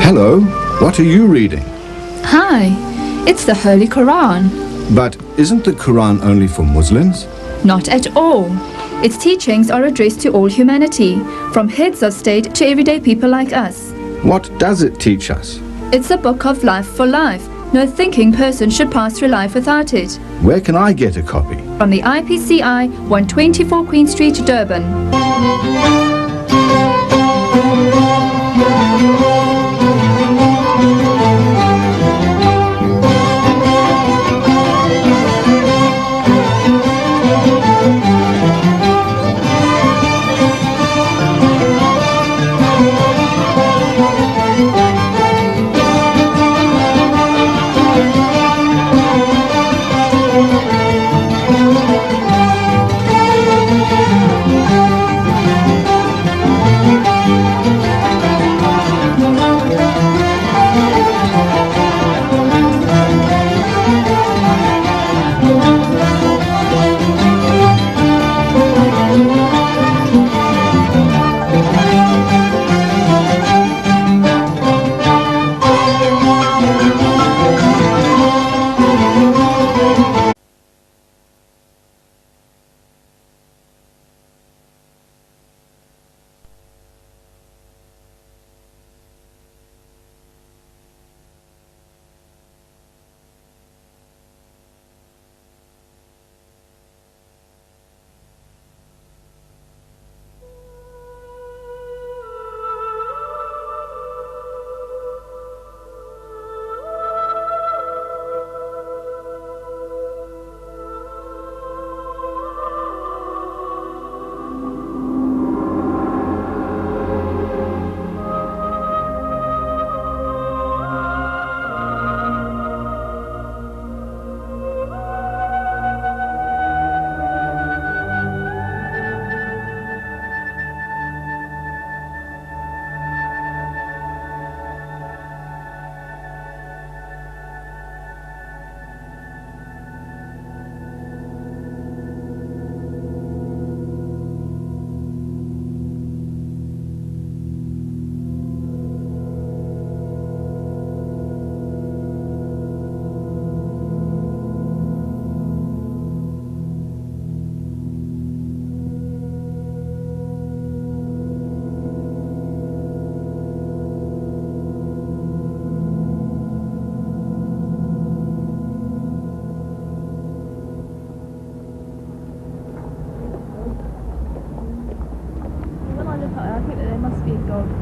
Hello, what are you reading? Hi, it's the Holy Quran. But isn't the Quran only for Muslims? Not at all. Its teachings are addressed to all humanity, from heads of state to everyday people like us. What does it teach us? It's a book of life for life. No thinking person should pass through life without it. Where can I get a copy? From the IPCI, 124 Queen Street, Durban.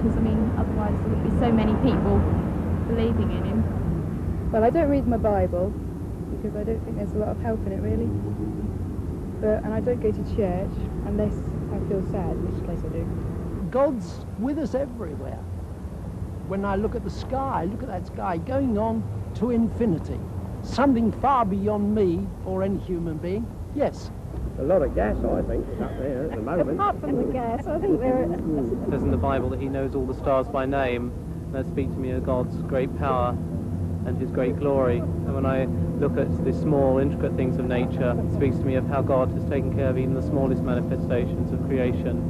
Because, I mean, otherwise there would be so many people believing in him. Well, I don't read my Bible because I don't think there's a lot of help in it, really. And I don't go to church unless I feel sad, in which case I do. God's with us everywhere. When I look at the sky, look at that sky going on to infinity. Something far beyond me or any human being. Yes. A lot of gas, I think, is up there at the moment. Apart from the gas, I think there are... It says in the Bible that he knows all the stars by name. That speaks to me of God's great power and his great glory. And when I look at the small, intricate things of nature, it speaks to me of how God has taken care of even the smallest manifestations of creation.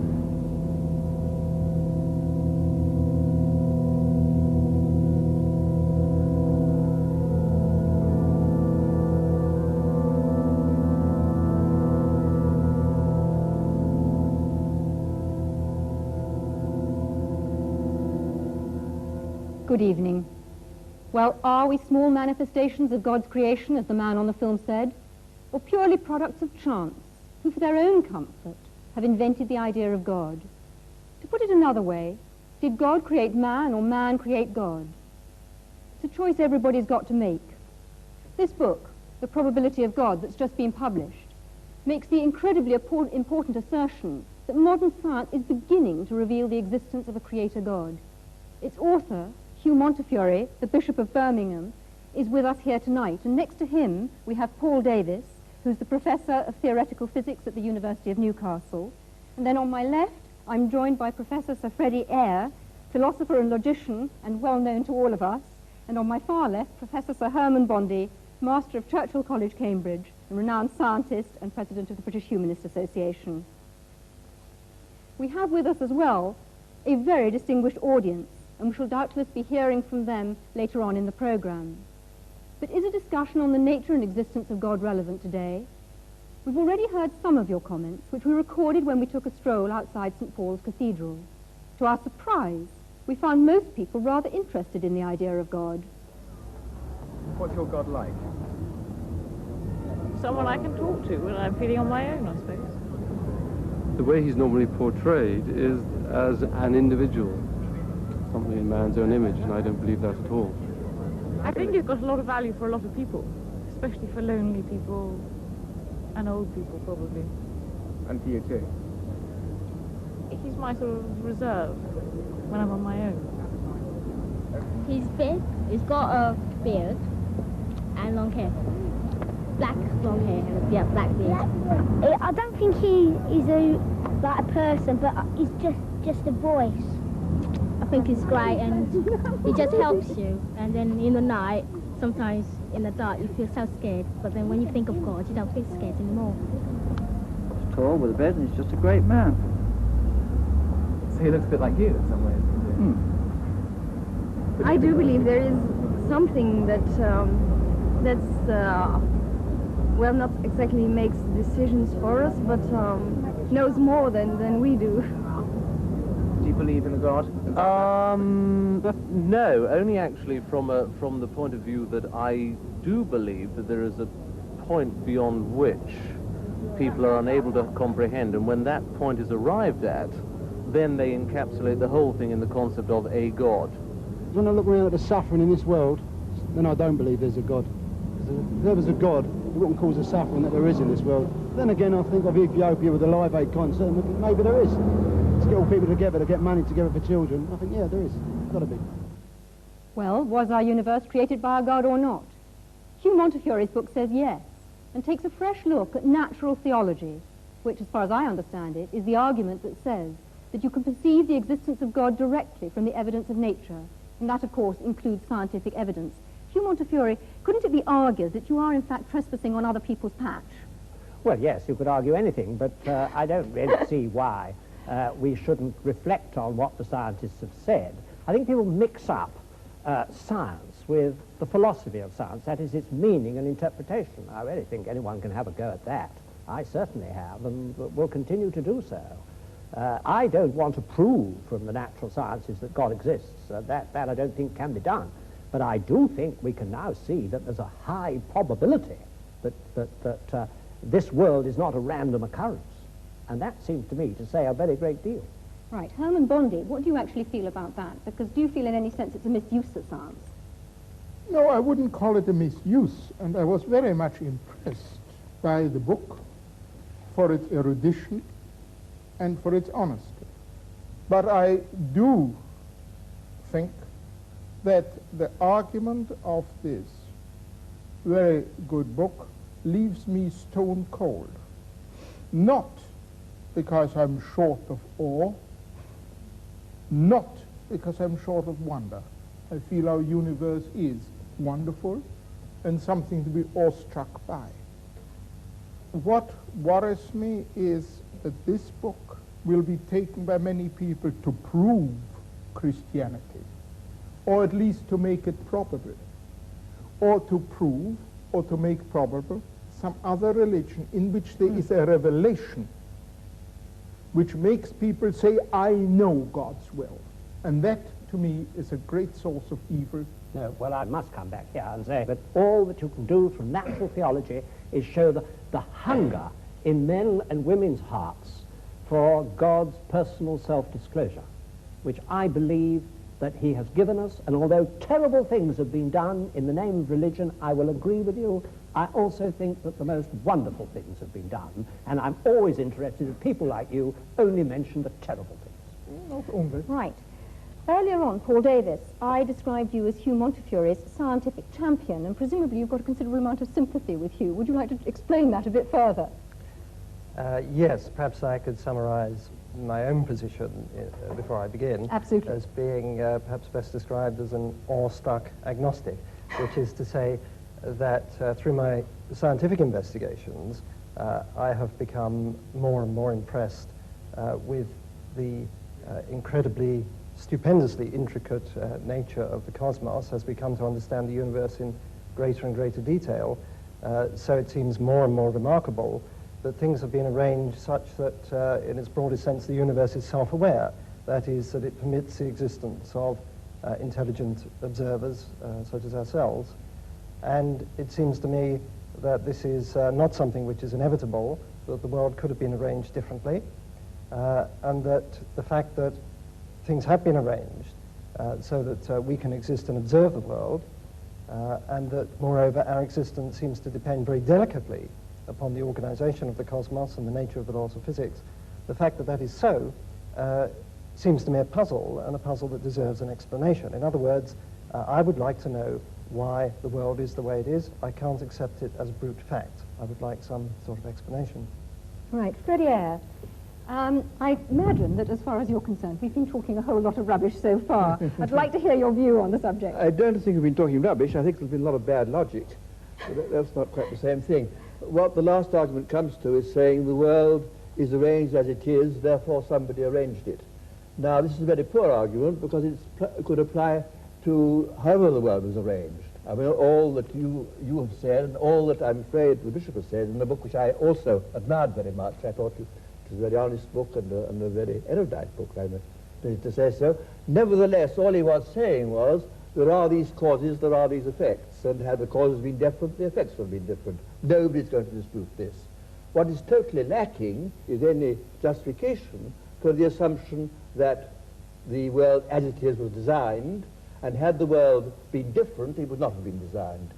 Good evening. Well, are we small manifestations of God's creation, as the man on the film said, or purely products of chance, who for their own comfort have invented the idea of God? To put it another way, did God create man or man create God? It's a choice everybody's got to make. This book, The Probability of God, that's just been published, makes the incredibly important assertion that modern science is beginning to reveal the existence of a creator God. Its author, Hugh Montefiore, the Bishop of Birmingham, is with us here tonight. And next to him, we have Paul Davis, who's the Professor of Theoretical Physics at the University of Newcastle. And then on my left, I'm joined by Professor Sir Freddie Eyre, philosopher and logician, and well known to all of us. And on my far left, Professor Sir Herman Bondi, Master of Churchill College, Cambridge, and renowned scientist and President of the British Humanist Association. We have with us as well a very distinguished audience, and we shall doubtless be hearing from them later on in the programme. But is a discussion on the nature and existence of God relevant today? We've already heard some of your comments, which we recorded when we took a stroll outside St. Paul's Cathedral. To our surprise, we found most people rather interested in the idea of God. What's your God like? Someone I can talk to when I'm feeling on my own, I suppose. The way he's normally portrayed is as an individual, something in man's own image, and I don't believe that at all. I think he's got a lot of value for a lot of people, especially for lonely people and old people, probably. And for you too? He's my sort of reserve when I'm on my own. He's big, he's got a beard and long hair. Black long hair, yeah, black beard. I don't think he's like a person, but he's just a voice. I think he's great and he just helps you. And then in the night, sometimes in the dark, you feel so scared. But then when you think of God, you don't feel scared anymore. He's tall with a beard and he's just a great man. So he looks a bit like you in some ways. I do believe there is something that well, not exactly makes decisions for us, but knows more than we do. Do you believe in a God? No, only actually from the point of view that I do believe that there is a point beyond which people are unable to comprehend, and when that point is arrived at, then they encapsulate the whole thing in the concept of a God. When I look around at the suffering in this world, then I don't believe there's a God. Because if there was a God, it wouldn't cause the suffering that there is in this world. Then again, I think of Ethiopia with the Live Aid concert, and maybe there is. To get all people together, to get money together for children, I think, yeah, there is. Got to be. Well, was our universe created by a God or not? Hugh Montefiore's book says yes, and takes a fresh look at natural theology, which, as far as I understand it, is the argument that says that you can perceive the existence of God directly from the evidence of nature, and that, of course, includes scientific evidence. Hugh Montefiore, couldn't it be argued that you are, in fact, trespassing on other people's patch? Well, yes, you could argue anything, but I don't really see why we shouldn't reflect on what the scientists have said. I think people mix up science with the philosophy of science, that is, its meaning and interpretation. I really think anyone can have a go at that. I certainly have, and will continue to do so. I don't want to prove from the natural sciences that God exists. That I don't think can be done. But I do think we can now see that there's a high probability that this world is not a random occurrence. And that seems to me to say a very great deal. Right. Herman Bondi, what do you actually feel about that? Because do you feel in any sense it's a misuse of science? No, I wouldn't call it a misuse, and I was very much impressed by the book for its erudition and for its honesty. But I do think that the argument of this very good book leaves me stone cold. Not because I'm short of awe, not because I'm short of wonder. I feel our universe is wonderful and something to be awestruck by. What worries me is that this book will be taken by many people to prove Christianity, or at least to make it probable, or to prove or to make probable some other religion in which there is a revelation which makes people say, I know God's will. And that, to me, is a great source of evil. No, well, I must come back here and say that all that you can do from natural theology is show the hunger in men and women's hearts for God's personal self-disclosure, which I believe that he has given us. And although terrible things have been done in the name of religion, I will agree with you. I also think that the most wonderful things have been done, and I'm always interested if people like you only mention the terrible things. Not only. Right. Earlier on, Paul Davis, I described you as Hugh Montefiore's scientific champion, and presumably you've got a considerable amount of sympathy with Hugh. Would you like to explain that a bit further? Yes, perhaps I could summarize my own position before I begin. Absolutely. As being perhaps best described as an awe-struck agnostic, which is to say that through my scientific investigations, I have become more and more impressed with the incredibly stupendously intricate nature of the cosmos as we come to understand the universe in greater and greater detail, so it seems more and more remarkable that things have been arranged such that, in its broadest sense, the universe is self-aware. That is, that it permits the existence of intelligent observers, such as ourselves. And it seems to me that this is not something which is inevitable, that the world could have been arranged differently, and that the fact that things have been arranged so that we can exist and observe the world, and that, moreover, our existence seems to depend very delicately upon the organization of the cosmos and the nature of the laws of physics. The fact that that is so seems to me a puzzle, and a puzzle that deserves an explanation. In other words, I would like to know why the world is the way it is. I can't accept it as brute fact. I would like some sort of explanation. Right, Freddie Eyre. I imagine that as far as you're concerned, we've been talking a whole lot of rubbish so far. I'd like to hear your view on the subject. I don't think we've been talking rubbish. I think there's been a lot of bad logic. That's not quite the same thing. What the last argument comes to is saying the world is arranged as it is, therefore somebody arranged it. Now, this is a very poor argument because it could apply to however the world was arranged. I mean, all that you have said, and all that I'm afraid the Bishop has said in the book, which I also admired very much. I thought it was a very honest book and a very erudite book, I'm pleased to say so. Nevertheless, all he was saying was, there are these causes, there are these effects, and had the causes been different, the effects would have been different. Nobody's going to dispute this. What is totally lacking is any justification for the assumption that the world as it is was designed, and had the world been different, it would not have been designed.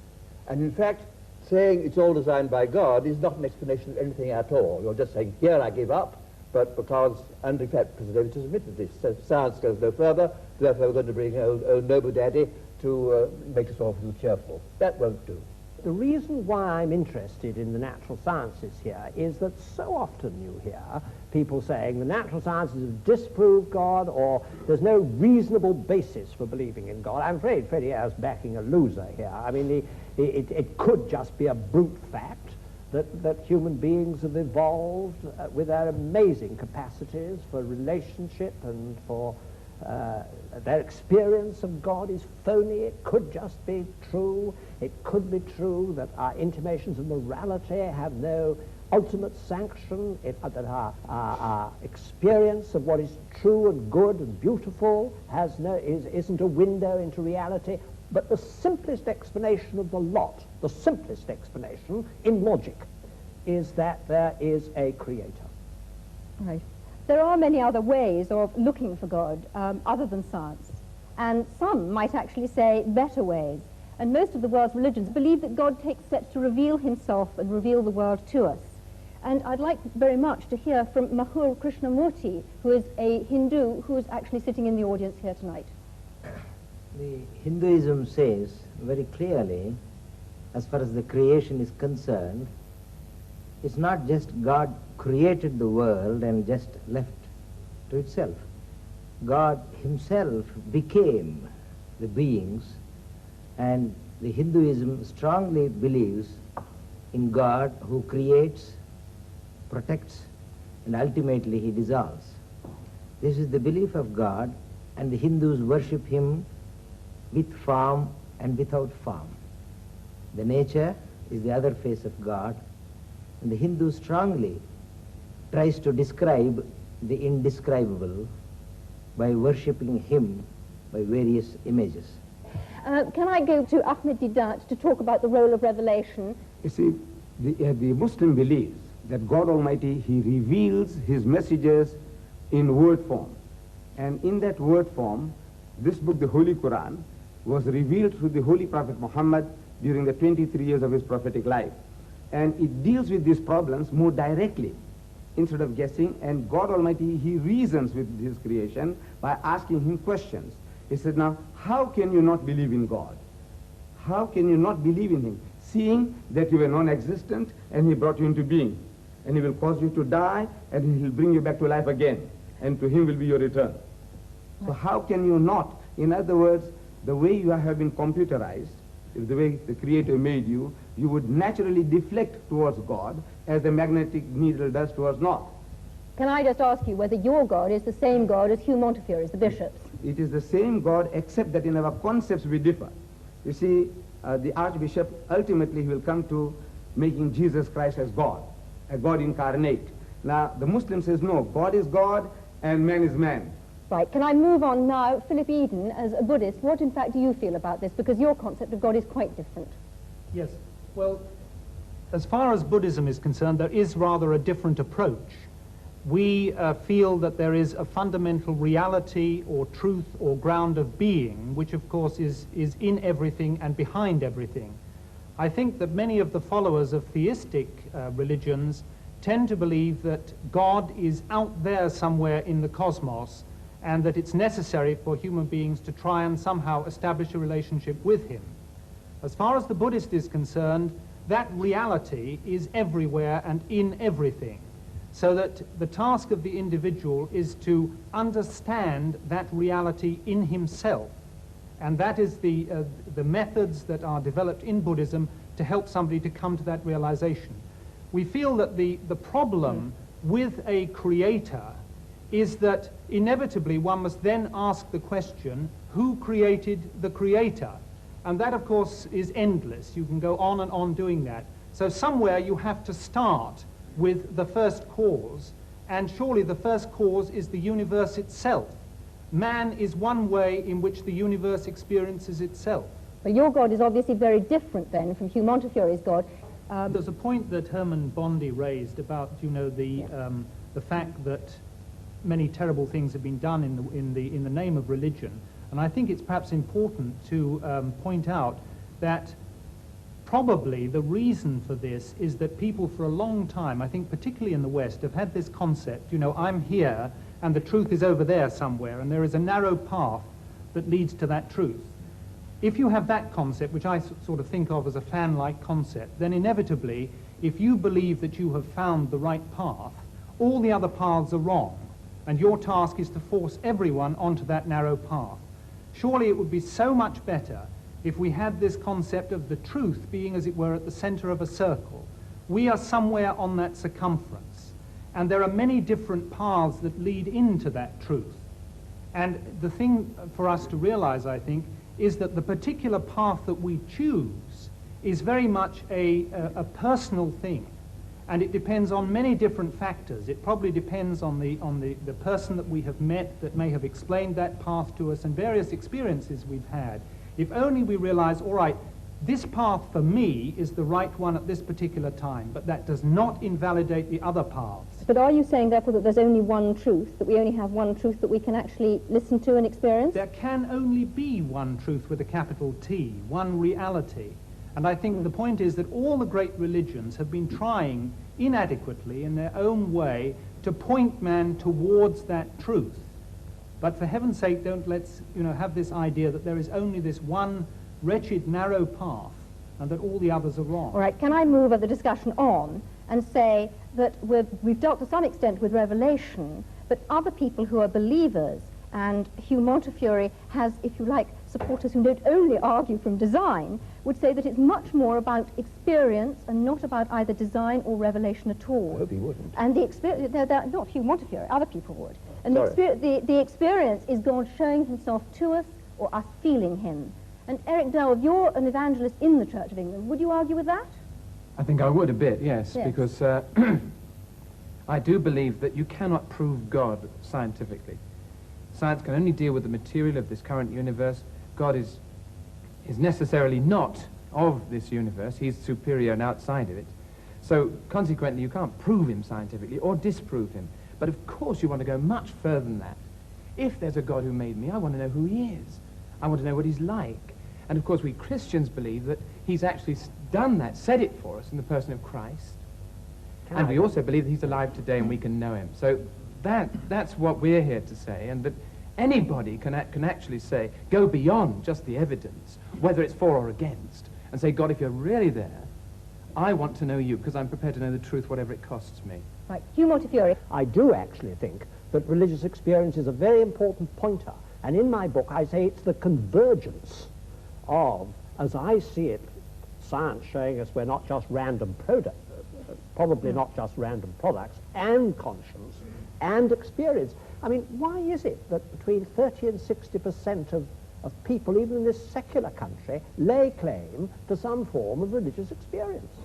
And in fact, saying it's all designed by God is not an explanation of anything at all. You're just saying, here I give up, but because, and in fact, President Davis has admitted this, so science goes no further, therefore we're going to bring old Noble Daddy to make us all feel cheerful. That won't do. The reason why I'm interested in the natural sciences here is that so often you hear people saying the natural sciences have disproved God, or there's no reasonable basis for believing in God. I'm afraid Freddie Eyre's backing a loser here. I mean, it could just be a brute fact that human beings have evolved with their amazing capacities for relationship and for their experience of God is phony. It could just be true. It could be true that our intimations of morality have no ultimate sanction, that our experience of what is true and good and beautiful isn't a window into reality. But the simplest explanation of the lot, the simplest explanation in logic, is that there is a creator. Right. There are many other ways of looking for God other than science, and some might actually say better ways. And most of the world's religions believe that God takes steps to reveal himself and reveal the world to us. And I'd like very much to hear from Mahur Krishnamurti, who is a Hindu who is actually sitting in the audience here tonight. The Hinduism says very clearly, as far as the creation is concerned, it's not just God created the world and just left to itself. God himself became the beings, and the Hinduism strongly believes in God who creates, protects, and ultimately he dissolves. This is the belief of God, and the Hindus worship him with form and without form. The nature is the other face of God, and the Hindu strongly tries to describe the indescribable by worshipping him by various images. Can I go to Ahmad Deedat to talk about the role of revelation? You see, the Muslim believes that God Almighty, he reveals his messages in word form. And in that word form, this book, the Holy Quran, was revealed through the Holy Prophet Muhammad during the 23 years of his prophetic life. And it deals with these problems more directly, instead of guessing. And God Almighty, he reasons with his creation by asking him questions. He said, now, how can you not believe in God? How can you not believe in him, seeing that you were non-existent and he brought you into being? And he will cause you to die, and he will bring you back to life again, and to him will be your return. So how can you not? In other words, the way you have been computerized, the way the Creator made you, you would naturally deflect towards God as the magnetic needle does towards north. Can I just ask you whether your God is the same God as Hugh Montefiore's, the bishop's? It is the same God, except that in our concepts we differ. You see, the Archbishop, ultimately he will come to making Jesus Christ as God, a God incarnate. Now, the Muslim says, no, God is God and man is man. Right, can I move on now? Philip Eden, as a Buddhist, what in fact do you feel about this? Because your concept of God is quite different. Yes, well, as far as Buddhism is concerned, there is rather a different approach. We feel that there is a fundamental reality or truth or ground of being, which of course is in everything and behind everything. I think that many of the followers of theistic religions tend to believe that God is out there somewhere in the cosmos, and that it's necessary for human beings to try and somehow establish a relationship with him. As far as the Buddhist is concerned, that reality is everywhere and in everything, so that the task of the individual is to understand that reality in himself. And that is the methods that are developed in Buddhism to help somebody to come to that realization. We feel that the problem with a creator is that inevitably one must then ask the question, who created the creator? And that, of course, is endless. You can go on and on doing that. So somewhere you have to start with the first cause, and surely the first cause is the universe itself. Man is one way in which the universe experiences itself. But your God is obviously very different then from Hugh Montefiore's God. There's a point that Herman Bondi raised about, you know, the fact that many terrible things have been done in the name of religion, and I think it's perhaps important to point out that probably the reason for this is that people for a long time, I think particularly in the West, have had this concept, you know, I'm here and the truth is over there somewhere, and there is a narrow path that leads to that truth. If you have that concept, which I sort of think of as a fan-like concept, then inevitably, if you believe that you have found the right path, all the other paths are wrong, and your task is to force everyone onto that narrow path. Surely it would be so much better if we had this concept of the truth being, as it were, at the center of a circle. We are somewhere on that circumference, and there are many different paths that lead into that truth. And the thing for us to realize, I think, is that the particular path that we choose is very much a personal thing, and it depends on many different factors. It probably depends on the person that we have met that may have explained that path to us, and various experiences we've had. If only we realize, all right, this path for me is the right one at this particular time, but that does not invalidate the other paths. But are you saying, therefore, that there's only one truth, that we only have one truth that we can actually listen to and experience? There can only be one truth with a capital T, one reality. And I think the point is that all the great religions have been trying inadequately in their own way to point man towards that truth. But for heaven's sake, don't let's have this idea that there is only this one wretched, narrow path and that all the others are wrong. All right, can I move the discussion on and say that we've dealt to some extent with Revelation, but other people who are believers, and Hugh Montefiore has, if you like, supporters who don't only argue from design, would say that it's much more about experience and not about either design or revelation at all. I hope he wouldn't. And the experience, not Hugh Montefiore, other people would. And Sorry. the experience is God showing himself to us or us feeling him. And Eric Dell, you're an evangelist in the Church of England. Would you argue with that? I think I would a bit, yes. Because I do believe that you cannot prove God scientifically. Science can only deal with the material of this current universe. God is necessarily not of this universe. He's superior and outside of it. So consequently, you can't prove him scientifically or disprove him. But of course you want to go much further than that. If there's a God who made me, I want to know who he is. I want to know what he's like. And of course we Christians believe that he's actually done that, said it for us in the person of Christ. And we also believe that he's alive today and we can know him. So that's what we're here to say, and that anybody can actually say, go beyond just the evidence, whether it's for or against, and say, God, if you're really there, I want to know you because I'm prepared to know the truth, whatever it costs me. Right, Hugh Montefiore. I do actually think that religious experience is a very important pointer, and in my book I say it's the convergence of, as I see it, science showing us we're not just random products, probably not just random products, and conscience, and experience. I mean, why is it that between 30 and 60% of people, even in this secular country, lay claim to some form of religious experience?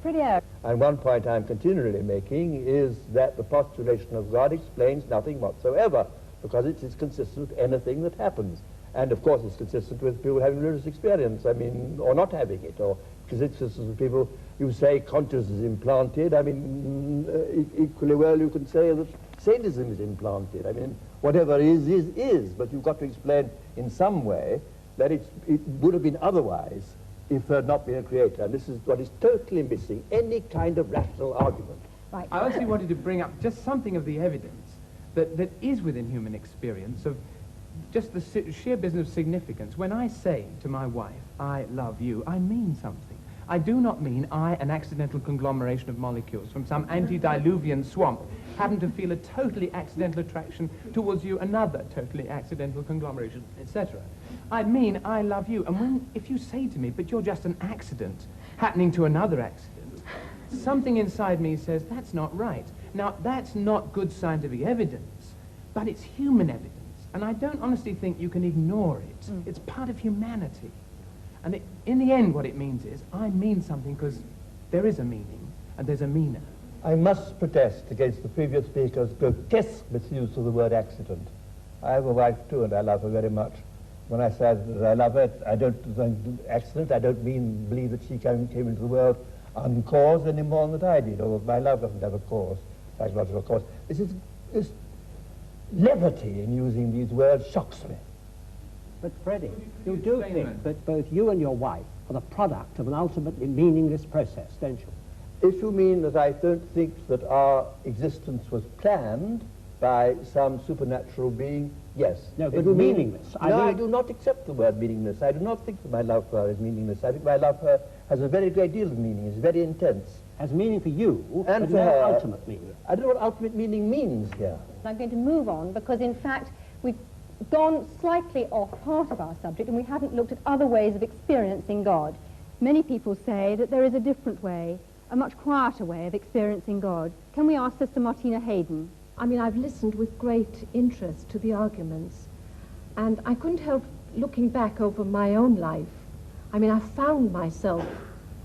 Pretty out. And one point I'm continually making is that the postulation of God explains nothing whatsoever, because it is consistent with anything that happens. And of course it's consistent with people having religious experience, I mean, or not having it, or because it's consistent with people, you say consciousness is implanted, I mean, equally well you can say that sadism is implanted. I mean, whatever is, but you've got to explain in some way that it would have been otherwise if there had not been a creator. And this is what is totally missing, any kind of rational argument. Right. I actually wanted to bring up just something of the evidence that is within human experience of just the sheer business of significance. When I say to my wife, I love you, I mean something. I do not mean I, an accidental conglomeration of molecules from some antediluvian swamp, happen to feel a totally accidental attraction towards you, another totally accidental conglomeration, etc. I mean I love you. And if you say to me, but you're just an accident happening to another accident, something inside me says, that's not right. Now, that's not good scientific evidence, but it's human evidence. And I don't honestly think you can ignore it. It's part of humanity. And in the end, what it means is, I mean something because there is a meaning, and there's a meaner. I must protest against the previous speaker's grotesque misuse of the word accident. I have a wife too, and I love her very much. When I say that I love her, I don't accident. I don't believe that she came into the world uncaused any more than that I did, or my love doesn't have a cause, psychological cause. This levity in using these words shocks me. But Freddie, you do think that both you and your wife are the product of an ultimately meaningless process, don't you? If you mean that I don't think that our existence was planned by some supernatural being, yes. No, but meaningless. I do not accept the word meaningless. I do not think that my love for her is meaningless. I think my love for her has a very great deal of meaning. It's very intense. Has meaning for you, and but for no her, ultimate meaning. I don't know what ultimate meaning means here. I'm going to move on because, in fact, we've gone slightly off part of our subject and we haven't looked at other ways of experiencing God. Many people say that there is a different way, a much quieter way of experiencing God. Can we ask Sister Martina Hayden? I mean, I've listened with great interest to the arguments, and I couldn't help looking back over my own life. I mean, I found myself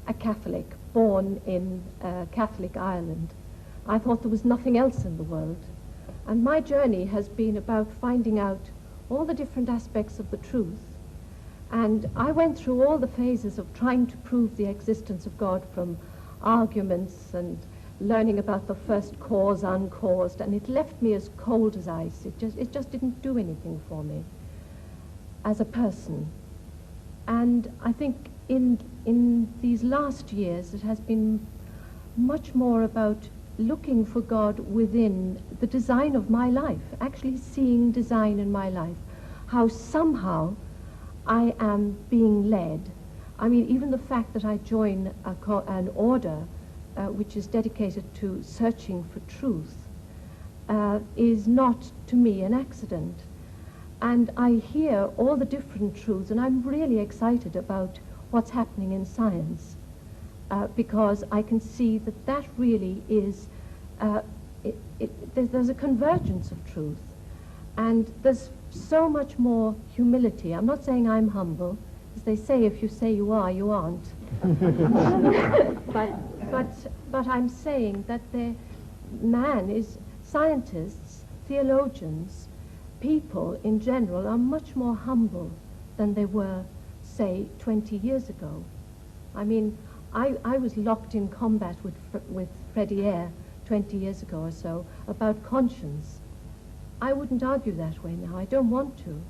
a Catholic, born in Catholic Ireland. I thought there was nothing else in the world. And my journey has been about finding out all the different aspects of the truth. And I went through all the phases of trying to prove the existence of God, from arguments and learning about the first cause, uncaused, and it left me as cold as ice. It just didn't do anything for me as a person. And I think in these last years it has been much more about looking for God within the design of my life, actually seeing design in my life, how somehow I am being led. I mean, even the fact that I join an order which is dedicated to searching for truth is not, to me, an accident. And I hear all the different truths, and I'm really excited about what's happening in science, because I can see that that really is, there's a convergence of truth. And there's so much more humility. I'm not saying I'm humble. As they say, if you say you are, you aren't. But I'm saying that scientists, theologians, people in general are much more humble than they were, say, 20 years ago. I mean, I was locked in combat with Freddie Eyre 20 years ago or so about conscience. I wouldn't argue that way now. I don't want to.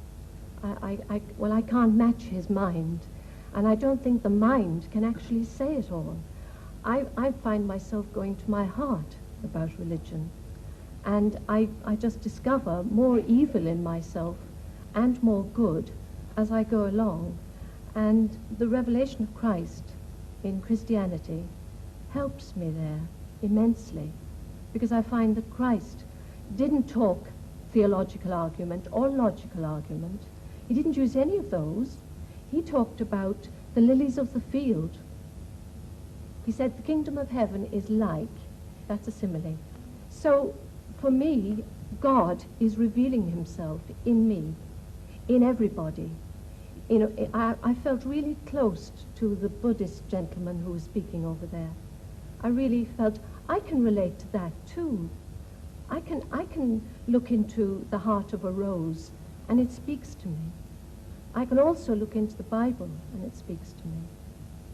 Well, I can't match his mind, and I don't think the mind can actually say it all. I find myself going to my heart about religion, and I just discover more evil in myself and more good as I go along. And the revelation of Christ in Christianity helps me there immensely, because I find that Christ didn't talk theological argument or logical argument. He didn't use any of those. He talked about the lilies of the field. He said the kingdom of heaven is like, that's a simile. So for me, God is revealing himself in me, in everybody. You know, I felt really close to the Buddhist gentleman who was speaking over there. I really felt I can relate to that too. I can look into the heart of a rose and it speaks to me. I can also look into the Bible and it speaks to me.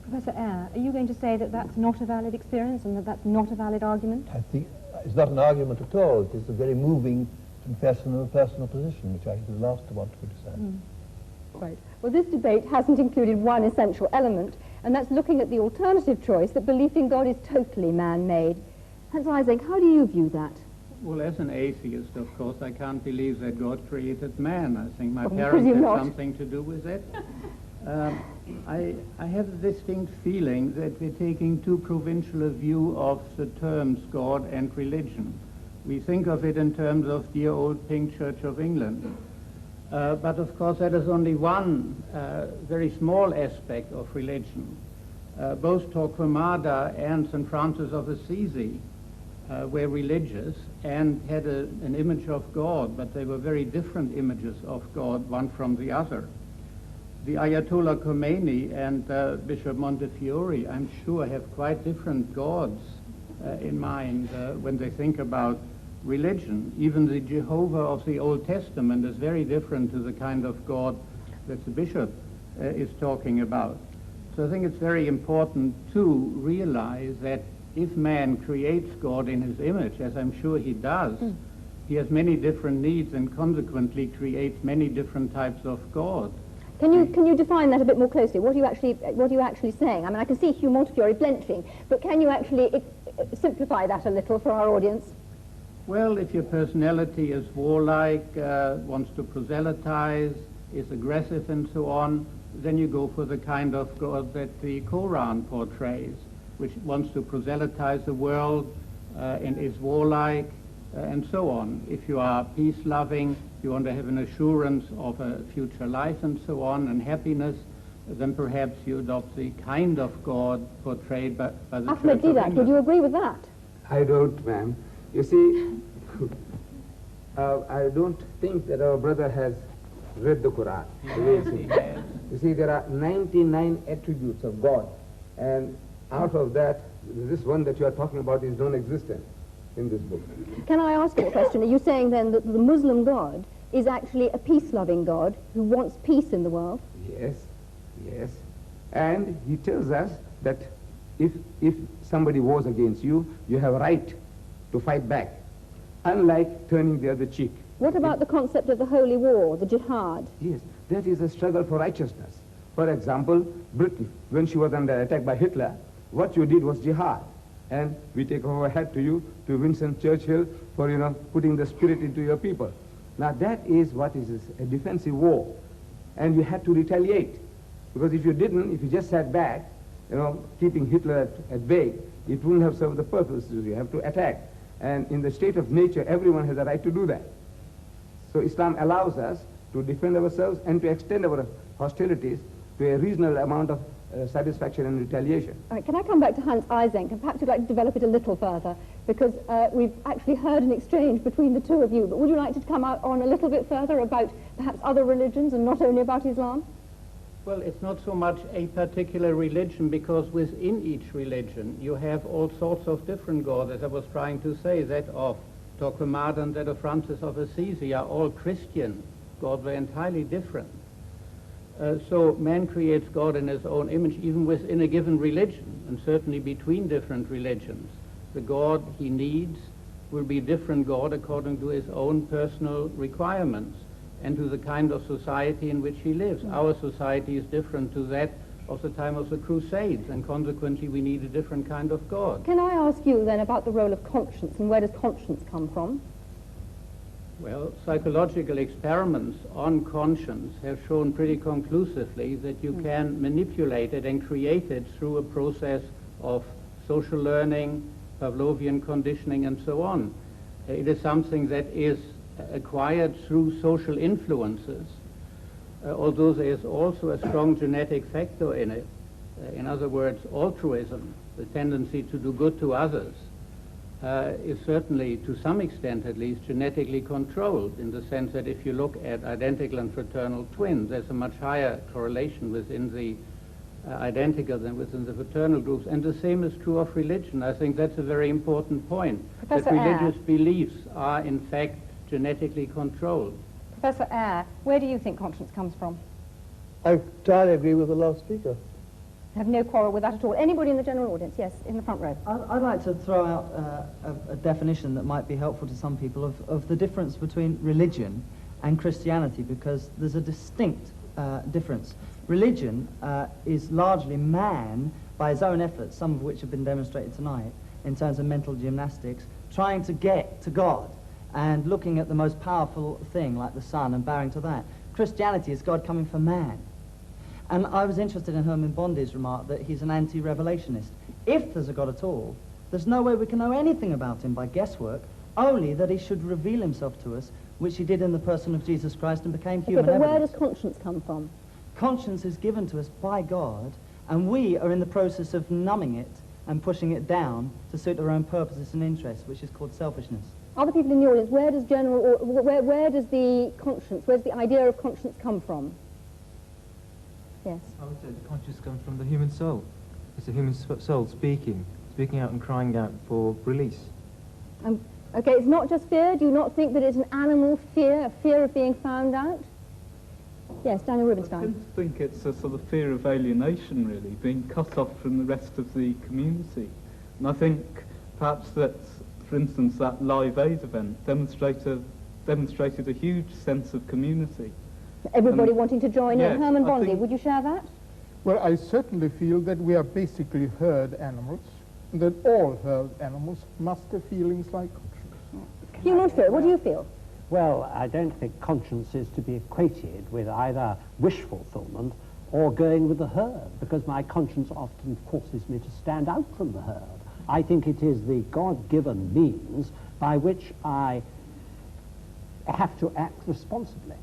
Professor Eyre, are you going to say that that's not a valid experience and that that's not a valid argument? I think it's not an argument at all. It is a very moving and personal position, which I think is the last one to criticize. Right. Well, this debate hasn't included one essential element, and that's looking at the alternative choice that belief in God is totally man-made. Hans Eysenck, how do you view that? Well, as an atheist, of course, I can't believe that God created man. I think my Well, parents you had not. something to do with it. I have a distinct feeling that we're taking too provincial a view of the terms God and religion. We think of it in terms of dear old Pink Church of England. But of course that is only one very small aspect of religion. Both Torquemada and St. Francis of Assisi were religious and had an image of God, but they were very different images of God, one from the other. The Ayatollah Khomeini and Bishop Montefiore, I'm sure, have quite different gods in mind when they think about religion. Even the Jehovah of the Old Testament is very different to the kind of God that the bishop is talking about. So I think it's very important to realize that if man creates God in his image, as I'm sure he does, he has many different needs and consequently creates many different types of God. Can you define that a bit more closely? What are you actually saying? I mean, I can see Hugh Montefiore blenching, but can you actually simplify that a little for our audience? Well, if your personality is warlike, wants to proselytize, is aggressive and so on, then you go for the kind of God that the Quran portrays, which wants to proselytize the world and is warlike and so on. If you are peace-loving, you want to have an assurance of a future life and so on, and happiness, then perhaps you adopt the kind of God portrayed by the Ahmad Church of Deedat, England. would you agree with that? I don't, ma'am. You see, I don't think that our brother has read the Quran. The way it is. You see, there are 99 attributes of God, and out of that, this one that you are talking about is non-existent in this book. Can I ask you a question? Are you saying then that the Muslim God is actually a peace-loving God who wants peace in the world? Yes, yes. And he tells us that if somebody wars against you, you have a right to fight back, unlike turning the other cheek. What about the concept of the holy war, the jihad? Yes, that is a struggle for righteousness. For example, Britain, when she was under attack by Hitler, what you did was jihad. And we take our hat to you, to Winston Churchill, for, putting the spirit into your people. Now that is what is a defensive war. And you had to retaliate. Because if you didn't, if you just sat back, keeping Hitler at bay, it wouldn't have served the purpose. You have to attack. And in the state of nature, everyone has a right to do that. So Islam allows us to defend ourselves and to extend our hostilities to a reasonable amount of satisfaction and retaliation. All right, can I come back to Hans Eysenck, and perhaps you'd like to develop it a little further, because we've actually heard an exchange between the two of you, but would you like to come out on a little bit further about perhaps other religions and not only about Islam? Well, it's not so much a particular religion, because within each religion you have all sorts of different gods. As I was trying to say, that of Torquemada and that of Francis of Assisi are all Christian gods. They're entirely different. So man creates God in his own image, even within a given religion, and certainly between different religions. The God he needs will be different God according to his own personal requirements and to the kind of society in which he lives. Our society is different to that of the time of the Crusades, and consequently we need a different kind of God. Can I ask you then about the role of conscience, and where does conscience come from? Well, psychological experiments on conscience have shown pretty conclusively that you can manipulate it and create it through a process of social learning, Pavlovian conditioning, and so on. It is something that is acquired through social influences, although there is also a strong genetic factor in it. In other words, altruism, the tendency to do good to others, is certainly, to some extent at least, genetically controlled, in the sense that if you look at identical and fraternal twins, there's a much higher correlation within the identical than within the fraternal groups. And the same is true of religion. I think that's a very important point, Professor that religious beliefs are in fact genetically controlled. Professor Eyre, where do you think conscience comes from? I entirely agree with the last speaker. I have no quarrel with that at all. Anybody in the general audience? Yes, in the front row. I'd like to throw out a definition that might be helpful to some people of the difference between religion and Christianity, because there's a distinct difference. Religion is largely man, by his own efforts, some of which have been demonstrated tonight, in terms of mental gymnastics, trying to get to God and looking at the most powerful thing, like the sun, and bowing to that. Christianity is God coming for man. And I was interested in Herman Bondi's remark that he's an anti-revelationist. If there's a God at all, there's no way we can know anything about him by guesswork, only that he should reveal himself to us, which he did in the person of Jesus Christ and became human But where evidence. does conscience come from? Conscience is given to us by God, and we are in the process of numbing it and pushing it down to suit our own purposes and interests, which is called selfishness. Other people in the audience, where does where does the conscience, where's the idea of conscience come from? Yes. I would say the conscience comes from the human soul. It's the human soul speaking out and crying out for release. Okay, it's not just fear. Do you not think that it's an animal fear, a fear of being found out? Yes, Daniel I Rubinstein. tend to think it's a sort of fear of alienation, really, being cut off from the rest of the community. And I think perhaps that, for instance, that Live Aid event demonstrated a huge sense of community. Everybody wanting to join yes, in. Herman I Bondi, think- would you share that? Well, I certainly feel that we are basically herd animals, and that all herd animals must have feelings like conscience. Human fear, what do you feel? Well, I don't think conscience is to be equated with either wish fulfillment or going with the herd, because my conscience often forces me to stand out from the herd. I think it is the God-given means by which I have to act responsibly.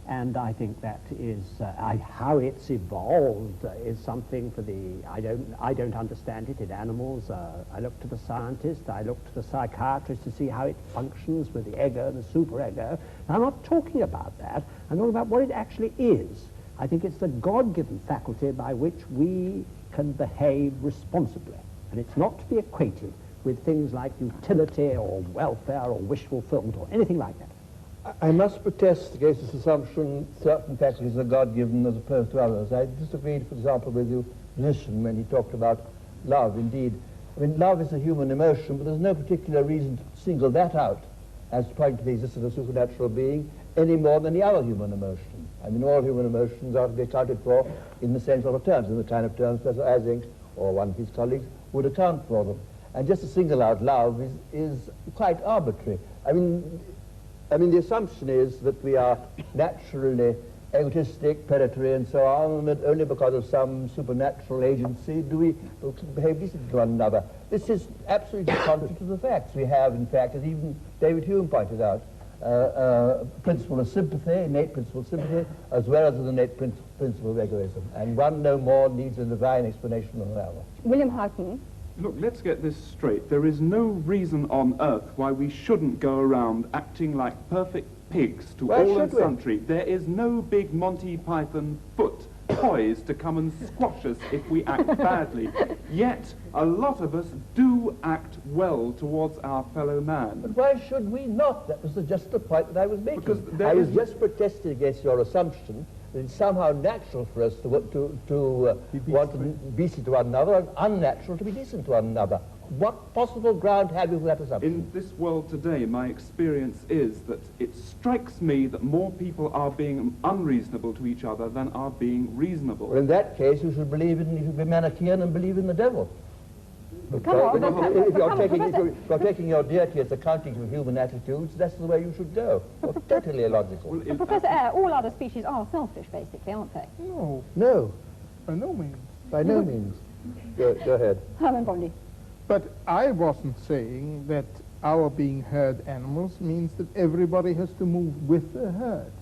And I think that is how it's evolved is something for the I don't understand it in animals. I look to the scientist, I look to the psychiatrist to see how it functions with the ego and the superego. I'm not talking about that. I'm talking about what it actually is. I think it's the God-given faculty by which we can behave responsibly, and it's not to be equated with things like utility or welfare or wish fulfillment or anything like that. I must protest against this assumption certain faculties are God-given as opposed to others. I disagreed, for example, with your musician when he talked about love. Indeed, I mean, love is a human emotion, but there's no particular reason to single that out as pointing to the existence of a supernatural being any more than the other human emotion. I mean, all human emotions are to be accounted for in the same sort of terms, in the kind of terms Professor Ising or one of his colleagues would account for them. And just to single out love is quite arbitrary. I mean, the assumption is that we are naturally egotistic, predatory, and so on, and that only because of some supernatural agency do we behave decently to one another. This is absolutely contrary to the facts. We have, in fact, as even David Hume pointed out, a principle of sympathy, innate principle of sympathy, as well as an innate principle of egoism. And one no more needs a divine explanation than another. William Houghton. Look, let's get this straight. There is no reason on earth why we shouldn't go around acting like perfect pigs to all and sundry. There is no big Monty Python foot poised to come and squash us if we act badly. Yet, a lot of us do act well towards our fellow man. But why should we not? That was just the point that I was making. Because I was just protesting against your assumption that it's somehow natural for us to want to be decent to one another and unnatural to be decent to one another. What possible ground have you for that assumption? In this world today, my experience is that it strikes me that more people are being unreasonable to each other than are being reasonable. Well, in that case, you should be Manichaean and believe in the devil. Come on, if you're taking your deity as accounting for human attitudes, that's the way you should go. Well, totally illogical. But Professor Eyre, all other species are selfish, basically, aren't they? No. No. By no means. By no means. Go ahead. Herman Bondi. But I wasn't saying that our being herd animals means that everybody has to move with the herd.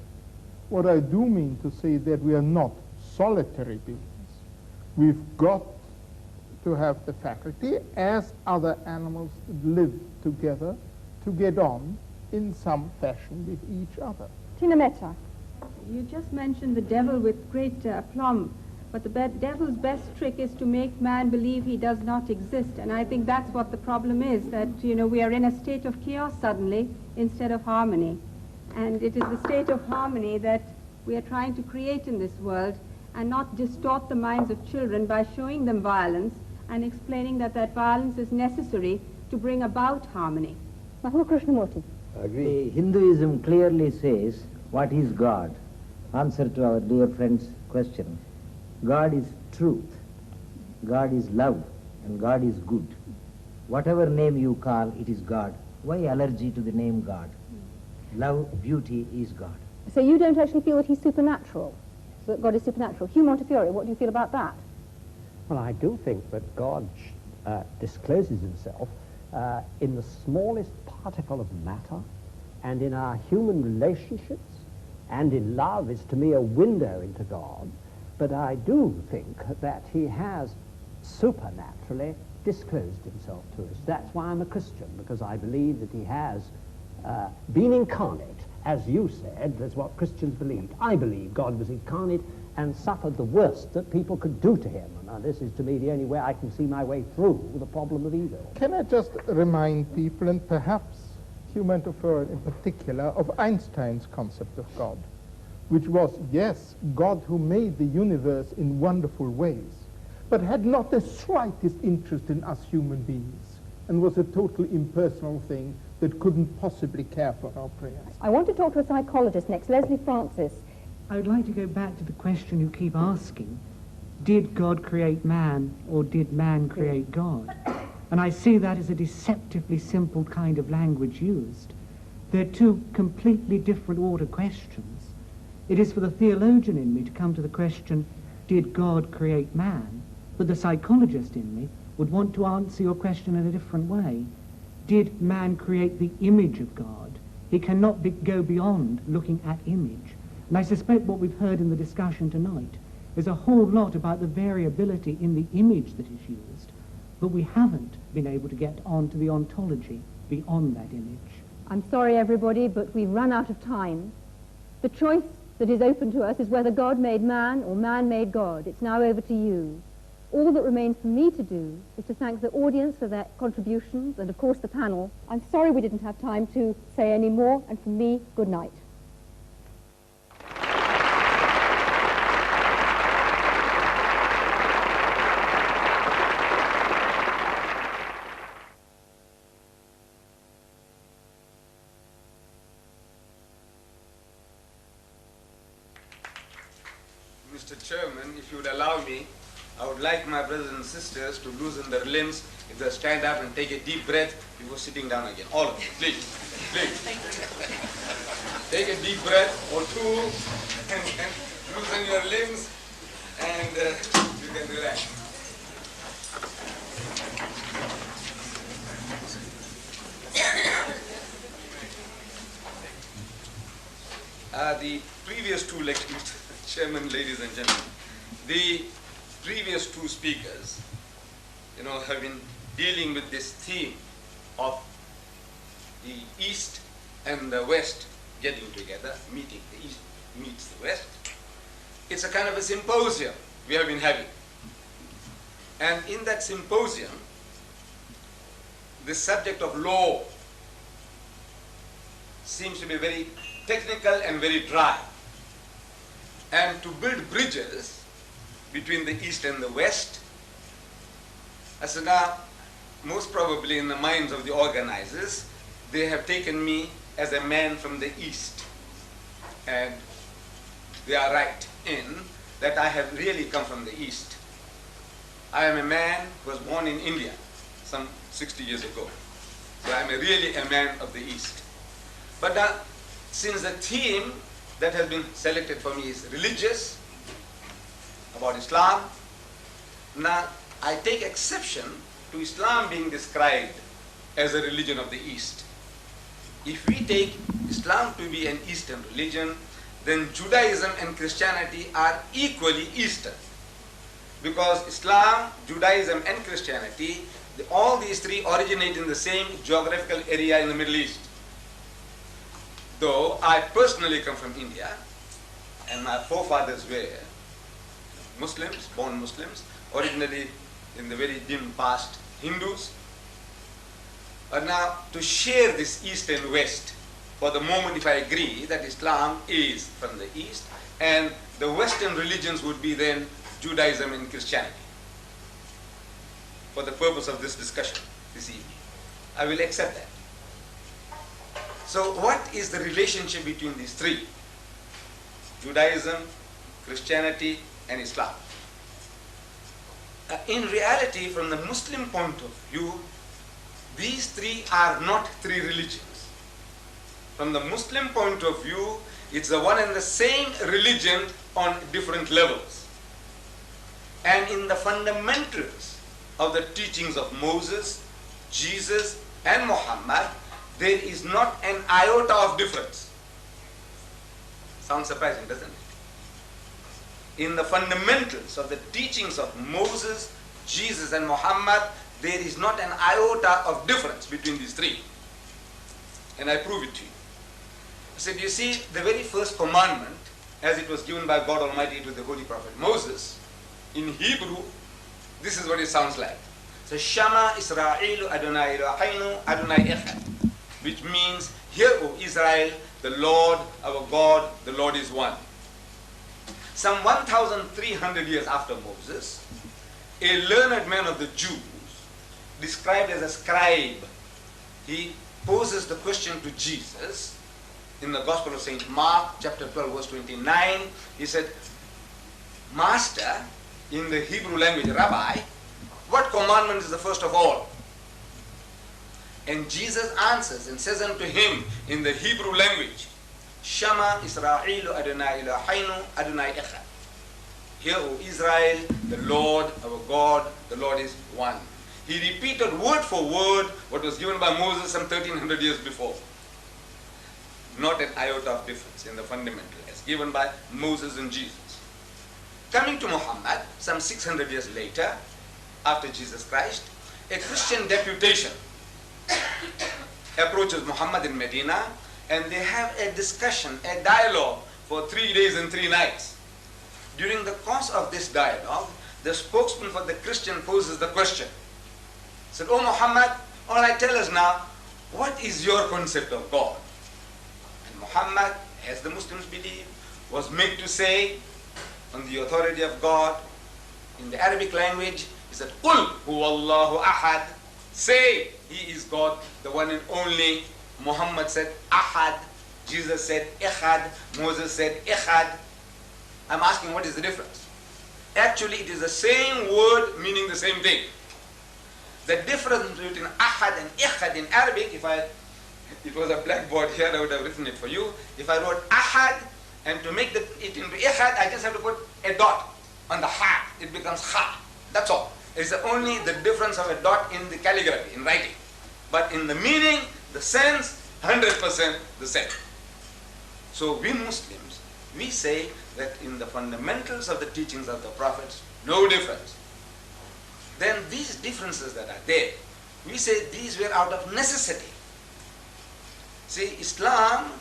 What I do mean to say is that we are not solitary beings. We've got to have the faculty, as other animals live together, to get on in some fashion with each other. Tina Mehta. You just mentioned the devil with great aplomb, but the devil's best trick is to make man believe he does not exist, and I think that's what the problem is, that, you know, we are in a state of chaos suddenly instead of harmony. And it is the state of harmony that we are trying to create in this world, and not distort the minds of children by showing them violence and explaining that that violence is necessary to bring about harmony. Mahua Krishnamurti. I agree. Hinduism clearly says, what is God? Answer to our dear friend's question. God is truth, God is love, and God is good. Whatever name you call, it is God. Why allergy to the name God? Love, beauty is God. So you don't actually feel that he's supernatural, that God is supernatural. Hugh Montefiore, what do you feel about that? Well, I do think that God discloses himself in the smallest particle of matter, and in our human relationships, and in love is to me a window into God. But I do think that he has supernaturally disclosed himself to us. That's why I'm a Christian, because I believe that he has been incarnate, as you said. That's what Christians believed. I believe God was incarnate and suffered the worst that people could do to him. And this is, to me, the only way I can see my way through the problem of evil. Can I just remind people, and perhaps Hugh Montefiore in particular, of Einstein's concept of God, which was, yes, God who made the universe in wonderful ways, but had not the slightest interest in us human beings, and was a totally impersonal thing that couldn't possibly care for our prayers. I want to talk to a psychologist next, Leslie Francis. I would like to go back to the question you keep asking. Did God create man, or did man create God? And I see that as a deceptively simple kind of language used. They're two completely different order questions. It is for the theologian in me to come to the question, did God create man? But the psychologist in me would want to answer your question in a different way. Did man create the image of God? He cannot go beyond looking at image. And I suspect what we've heard in the discussion tonight is a whole lot about the variability in the image that is used, but we haven't been able to get on to the ontology beyond that image. I'm sorry, everybody, but we've run out of time. The choice that is open to us is whether God made man or man made God. It's now over to you. All that remains for me to do is to thank the audience for their contributions and, of course, the panel. I'm sorry we didn't have time to say any more, and from me, good night. Mr. Chairman, if you would allow me, I would like my brothers and sisters to loosen their limbs if they stand up and take a deep breath before sitting down again. All of you, please, please. Take a deep breath or two and loosen your limbs and you can relax. The previous two lectures, Chairman, ladies and gentlemen, the previous two speakers, have been dealing with this theme of the East and the West getting together, meeting. The East meets the West. It's a kind of a symposium we have been having. And in that symposium, the subject of law seems to be very technical and very dry. And to build bridges between the East and the West, as now, most probably in the minds of the organizers, they have taken me as a man from the East. And they are right in that I have really come from the East. I am a man who was born in India some 60 years ago. So I am really a man of the East. But now, since the theme that has been selected for me is religious, about Islam, now I take exception to Islam being described as a religion of the East. If we take Islam to be an Eastern religion, then Judaism and Christianity are equally Eastern. because Islam, Judaism and Christianity, all these three originate in the same geographical area in the Middle East. Though I personally come from India, and my forefathers were Muslims, born Muslims, originally in the very dim past Hindus. But now to share this East and West, for the moment if I agree that Islam is from the East and the Western religions would be then Judaism and Christianity, for the purpose of this discussion this evening, I will accept that. So what is the relationship between these three? Judaism, Christianity and Islam. In reality, from the Muslim point of view, these three are not three religions. From the Muslim point of view, it's the one and the same religion on different levels. And in the fundamentals of the teachings of Moses, Jesus and Muhammad, there is not an iota of difference. Sounds surprising, doesn't it? In the fundamentals of the teachings of Moses, Jesus and Muhammad, there is not an iota of difference between these three. And I prove it to you. I said, you see, the very first commandment, as it was given by God Almighty to the Holy Prophet Moses, in Hebrew, this is what it sounds like. So, Shama Israelu Adonai Eloheinu Adonai Echad, which means, hear, O Israel, the Lord, our God, the Lord is one. Some 1,300 years after Moses, a learned man of the Jews, described as a scribe, he poses the question to Jesus in the Gospel of St. Mark, chapter 12, verse 29. He said, Master, in the Hebrew language, Rabbi, what commandment is the first of all? And Jesus answers and says unto him in the Hebrew language, Shama Israelu Adonai Eloheinu Adonai Echad. Hear, O Israel, the Lord, our God, the Lord is one. He repeated word for word what was given by Moses some 1,300 years before. Not an iota of difference in the fundamental as given by Moses and Jesus. Coming to Muhammad, some 600 years later, after Jesus Christ, a Christian deputation approaches Muhammad in Medina, and they have a discussion, a dialogue for 3 days and 3 nights. During the course of this dialogue, the spokesman for the Christian poses the question. He said, "Oh Muhammad, all right, tell us now, what is your concept of God?" And Muhammad, as the Muslims believe, was made to say, on the authority of God, in the Arabic language, he said, "Qul huwallahu ahad." Say, He is God, the one and only. Muhammad said, Ahad. Jesus said, Echad. Moses said, Echad. I'm asking, what is the difference? Actually, it is the same word meaning the same thing. The difference between Ahad and Echad in Arabic, if it was a blackboard here, I would have written it for you. If I wrote Ahad, and to make it into Echad, I just have to put a dot on the Ha. It becomes Ha. That's all. It's only the difference of a dot in the calligraphy, in writing. But in the meaning, the sense, 100% the same. So we Muslims, we say that in the fundamentals of the teachings of the prophets, no difference. Then these differences that are there, we say these were out of necessity. See, Islam,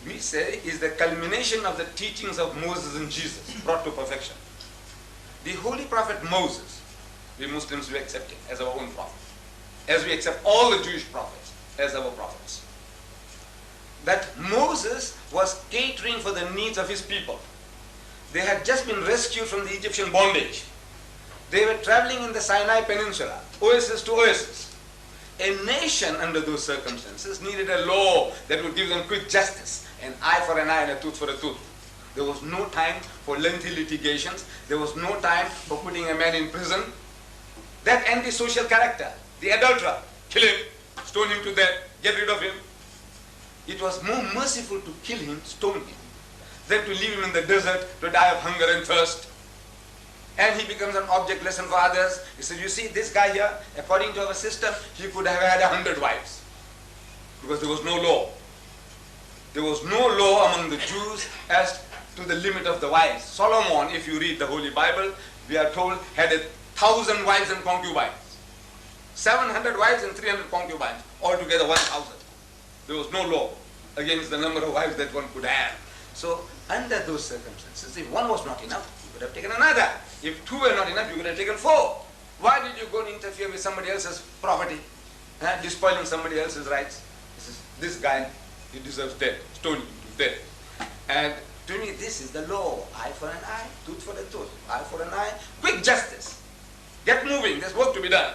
we say, is the culmination of the teachings of Moses and Jesus, brought to perfection. The Holy Prophet Moses, we Muslims, we accept him as our own prophet, as we accept all the Jewish prophets as our prophets. That Moses was catering for the needs of his people. They had just been rescued from the Egyptian bondage. They were traveling in the Sinai Peninsula, oasis to oasis. A nation under those circumstances needed a law that would give them quick justice, an eye for an eye and a tooth for a tooth. There was no time for lengthy litigations. There was no time for putting a man in prison. That antisocial character, the adulterer, kill him, stone him to death, get rid of him. It was more merciful to kill him, stone him, than to leave him in the desert to die of hunger and thirst. And he becomes an object lesson for others. He said, you see, this guy here, according to our system, he could have had 100 wives. Because there was no law. There was no law among the Jews as to the limit of the wives. Solomon, if you read the Holy Bible, we are told, had 1,000 wives and concubines. 700 wives and 300 concubines, altogether 1,000. There was no law against the number of wives that one could have. So under those circumstances, if one was not enough, you could have taken another. If two were not enough, you could have taken four. Why did you go and interfere with somebody else's property? Despoiling somebody else's rights? This guy, he deserves death. Stone him to death. And to me, this is the law. Eye for an eye, tooth for a tooth. Eye for an eye. Quick justice. Get moving. There's work to be done.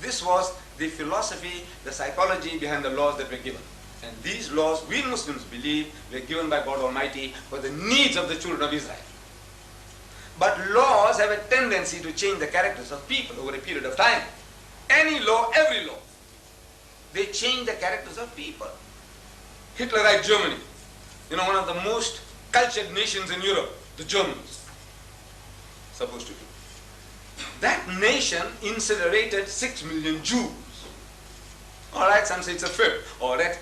This was the philosophy, the psychology behind the laws that were given. And these laws, we Muslims believe, were given by God Almighty for the needs of the children of Israel. But laws have a tendency to change the characters of people over a period of time. Any law, every law, they change the characters of people. Hitlerite Germany, one of the most cultured nations in Europe, the Germans, supposed to be. That nation incinerated 6 million Jews. All right, some say it's a fifth. All right,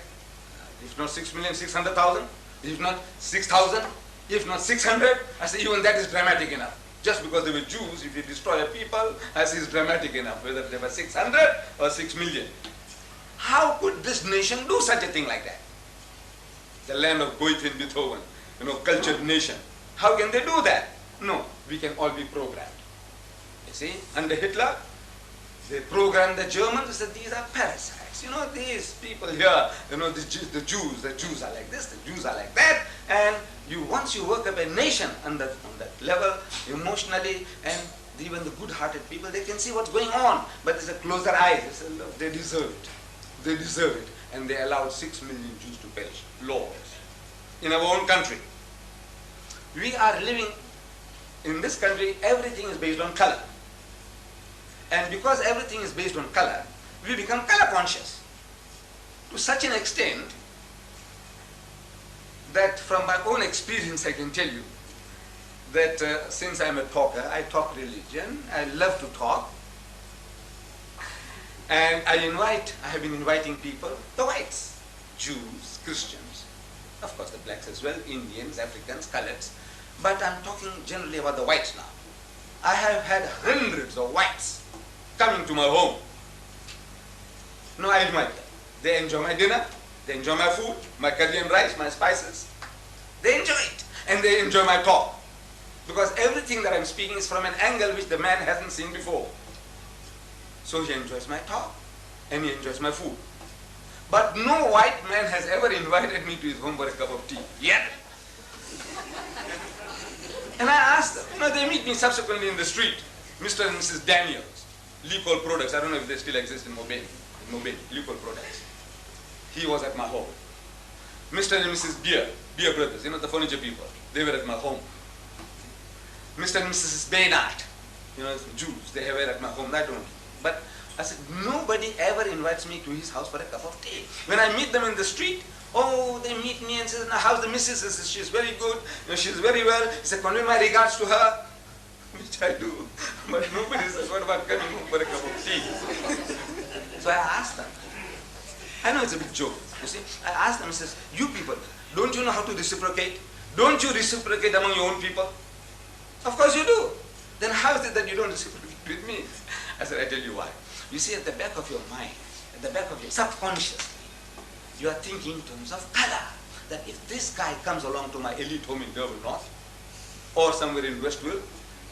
if not 6,600,000, if not 6,000, if not 600, I say even that is dramatic enough. Just because they were Jews, if you destroy a people, I say it's dramatic enough, whether they were 600 or 6 million. How could this nation do such a thing like that? The land of Goethe and Beethoven, cultured nation. How can they do that? No, we can all be programmed. You see, under Hitler, they programmed the Germans that these are parasites. These people here, the Jews are like this, the Jews are like that. And once you work up a nation on that level, emotionally, and even the good-hearted people, they can see what's going on. But there's a closer eyes. They say, look, they deserve it. They deserve it. And they allowed 6 million Jews to perish. Laws. In our own country. We are living in this country, everything is based on color. And because everything is based on color, we become color conscious to such an extent that from my own experience I can tell you that since I'm a talker, I talk religion, I love to talk, and I have been inviting people, the whites, Jews, Christians, of course the blacks as well, Indians, Africans, coloreds, but I'm talking generally about the whites now. I have had hundreds of whites coming to my home. No, I invite them. They enjoy my dinner, they enjoy my food, my curry and rice, my spices. They enjoy it, and they enjoy my talk. Because everything that I'm speaking is from an angle which the man hasn't seen before. So he enjoys my talk, and he enjoys my food. But no white man has ever invited me to his home for a cup of tea, yet. And I asked them, they meet me subsequently in the street, Mr. and Mrs. Daniels, Leopold Products, I don't know if they still exist in Mobile, Leopold Products. He was at my home. Mr. and Mrs. Beer Brothers, the furniture people, they were at my home. Mr. and Mrs. Deedat, Jews, they were at my home, I don't. But I said, nobody ever invites me to his house for a cup of tea. When I meet them in the street, they meet me and say, now how's the missus? I said, she's very good, she's very well. He said, convey my regards to her, which I do. But nobody says, what about coming home for a cup of tea? So I asked them. I know it's a big joke, you see. I asked them, I says, you people, don't you know how to reciprocate? Don't you reciprocate among your own people? Of course you do. Then how is it that you don't reciprocate with me? I said, I tell you why. You see, at the back of your mind, at the back of your subconsciously, you are thinking in terms of color. That if this guy comes along to my elite home in Durban North, or somewhere in Westville,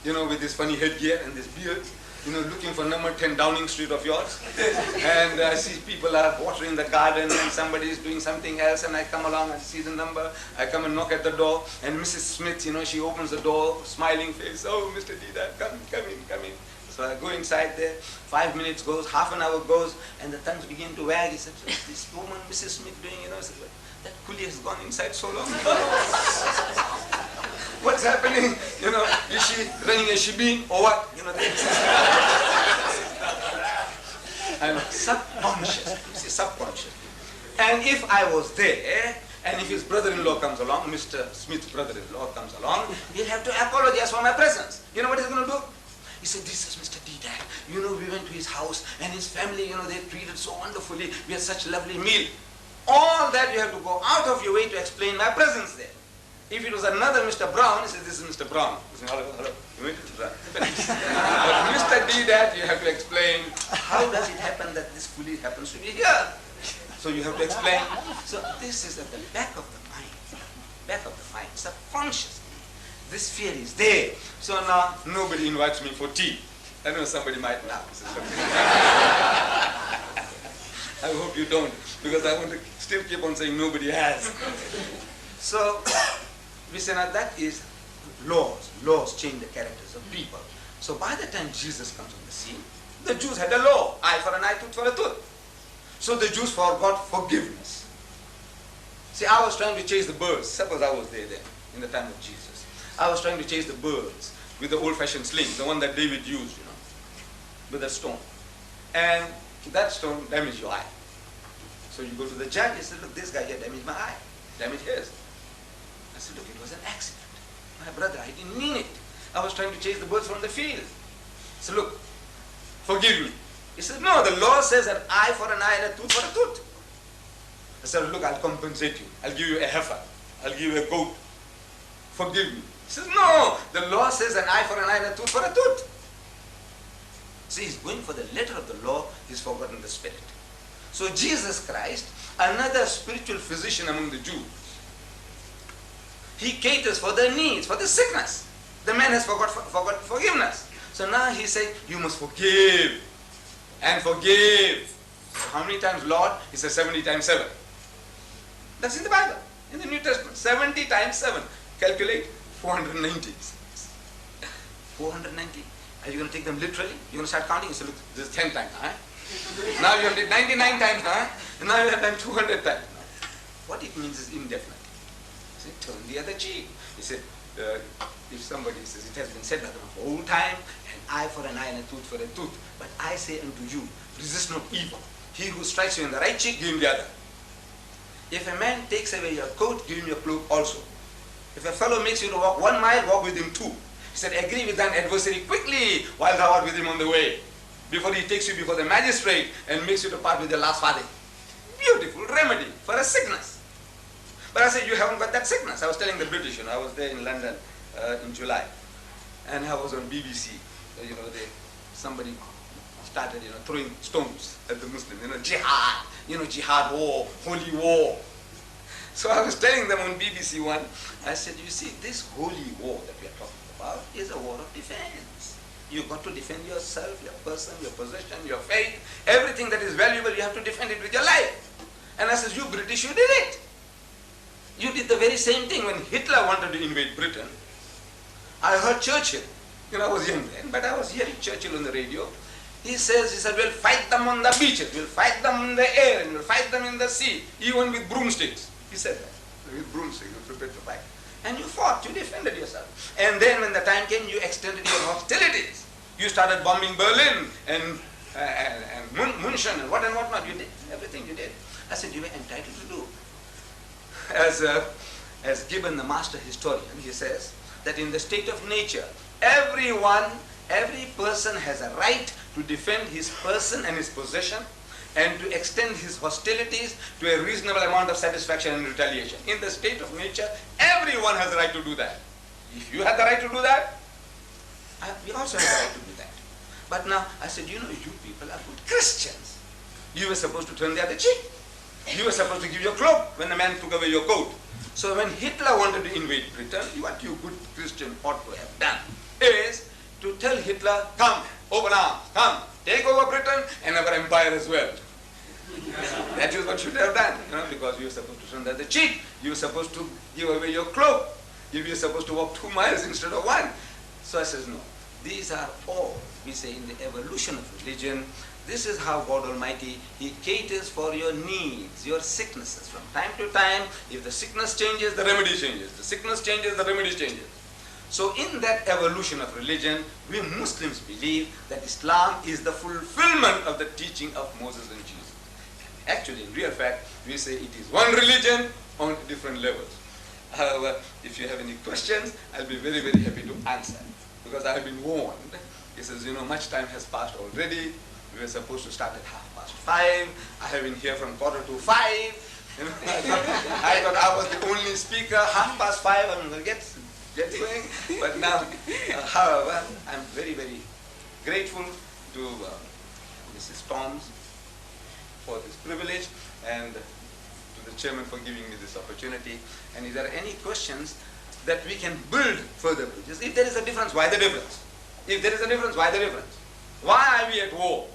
with this funny headgear and this beard, looking for number 10 Downing Street of yours, and I see people are watering the garden and somebody is doing something else, and I come along and see the number, I come and knock at the door, and Mrs. Smith, she opens the door, smiling face, oh, Mr.Deedat, come in. So I go inside there, 5 minutes goes, half an hour goes, and the tongues begin to wag. He said, what's this woman, Mrs. Smith, doing? I said, well, that coolie has gone inside so long. What's happening? Is she running a shebeen or what? And subconscious, subconscious. And if I was there, and if his brother-in-law comes along, Mr. Smith's brother-in-law comes along, he'll have to apologize for my presence. You know what he's going to do? He said, this is Mr. Deedat. We went to his house and his family, they treated so wonderfully. We had such a lovely meal. All that you have to go out of your way to explain my presence there. If it was another Mr. Brown, he said, this is Mr. Brown. He said, hello. that, you have to explain how does it happen that this pulley happens to be here. So you have to explain. So this is at the back of the mind. Back of the mind. It's a conscious. This fear is there. So now nobody invites me for tea. I know somebody might now. I hope you don't, because I want to still keep on saying nobody has. So we say now that is laws. Laws change the characters of people. So by the time Jesus comes on the scene, the Jews had a law, eye for an eye, tooth for a tooth. So the Jews forgot forgiveness. See, I was trying to chase the birds. Suppose I was there then, in the time of Jesus. I was trying to chase the birds with the old-fashioned sling, the one that David used, with a stone. And that stone damaged your eye. So you go to the judge and say, look, this guy here damaged my eye, damaged his. I said, look, it was an accident. My brother, I didn't mean it. I was trying to chase the birds from the field. So look, forgive me. He said, no, the law says an eye for an eye and a tooth for a tooth. I said, look, I'll compensate you. I'll give you a heifer. I'll give you a goat. Forgive me. He says, no, the law says an eye for an eye and a tooth for a tooth. See, he's going for the letter of the law, he's forgotten the spirit. So Jesus Christ, another spiritual physician among the Jews, he caters for their needs, for the sickness. The man has forgot forgiveness. So now he says, you must forgive and forgive. How many times, Lord? He says 70 times 7. That's in the Bible, in the New Testament. 70 times 7. Calculate 490. 490. Are you going to take them literally? You're going to start counting? You say, look, this is 10 times. Huh? Now you have did 99 times. Huh? And now you have done 200 times. What it means is indefinite. See, turn the other cheek. He said, if somebody says, it has been said of old time, an eye for an eye and a tooth for a tooth. But I say unto you, resist not evil. He who strikes you in the right cheek, give him the other. If a man takes away your coat, give him your cloak also. If a fellow makes you to walk 1 mile, walk with him 2. He said, agree with thine adversary quickly while thou art with him on the way, before he takes you before the magistrate and makes you to part with your last farthing. Beautiful remedy for a sickness. But I said, you haven't got that sickness. I was telling the British, I was there in London in July, and I was on BBC. Somebody started, throwing stones at the Muslims, jihad, jihad war, holy war. So I was telling them on BBC One, I said, you see, this holy war that we are talking about is a war of defense. You've got to defend yourself, your person, your possession, your faith, everything that is valuable, you have to defend it with your life. And I said, you British, you did it. You did the very same thing when Hitler wanted to invade Britain. I heard Churchill, I was young then, but I was hearing Churchill on the radio. He said, we'll fight them on the beaches, we'll fight them in the air, and we'll fight them in the sea, even with broomsticks. He said that. With broomsticks, you prepared to fight. And you fought, you defended yourself. And then when the time came, you extended your hostilities. You started bombing Berlin and München and what not. You did everything you did. I said, you were entitled to do. As Gibbon, the master historian, he says that in the state of nature, every person has a right to defend his person and his possession and to extend his hostilities to a reasonable amount of satisfaction and retaliation. In the state of nature, everyone has the right to do that. If you have the right to do that, we also have the right to do that. But now, I said, you people are good Christians. You were supposed to turn the other cheek. You were supposed to give your cloak when the man took away your coat. So when Hitler wanted to invade Britain, what you good Christian ought to have done is to tell Hitler, come, open arms, come, take over Britain and our empire as well. That is what you should have done, because you were supposed to turn the other cheek. You were supposed to give away your cloak. You were supposed to walk 2 miles instead of 1. So I says, no, these are all, we say, in the evolution of religion. This is how God Almighty, He caters for your needs, your sicknesses. From time to time, if the sickness changes, the remedy changes. The sickness changes, the remedy changes. So in that evolution of religion, we Muslims believe that Islam is the fulfillment of the teaching of Moses and Jesus. Actually, in real fact, we say it is one religion on different levels. However, if you have any questions, I'll be very, very happy to answer. Because I have been warned. He says, much time has passed already. We were supposed to start at 5:30. I have been here from 4:45. I thought I was the only speaker. 5:30, I'm going to get going. But now, however, I'm very, very grateful to Mrs. Toms for this privilege, and to the chairman for giving me this opportunity. And if there are any questions that we can build further bridges, if there is a difference, why the difference? If there is a difference, why the difference? Why are we at war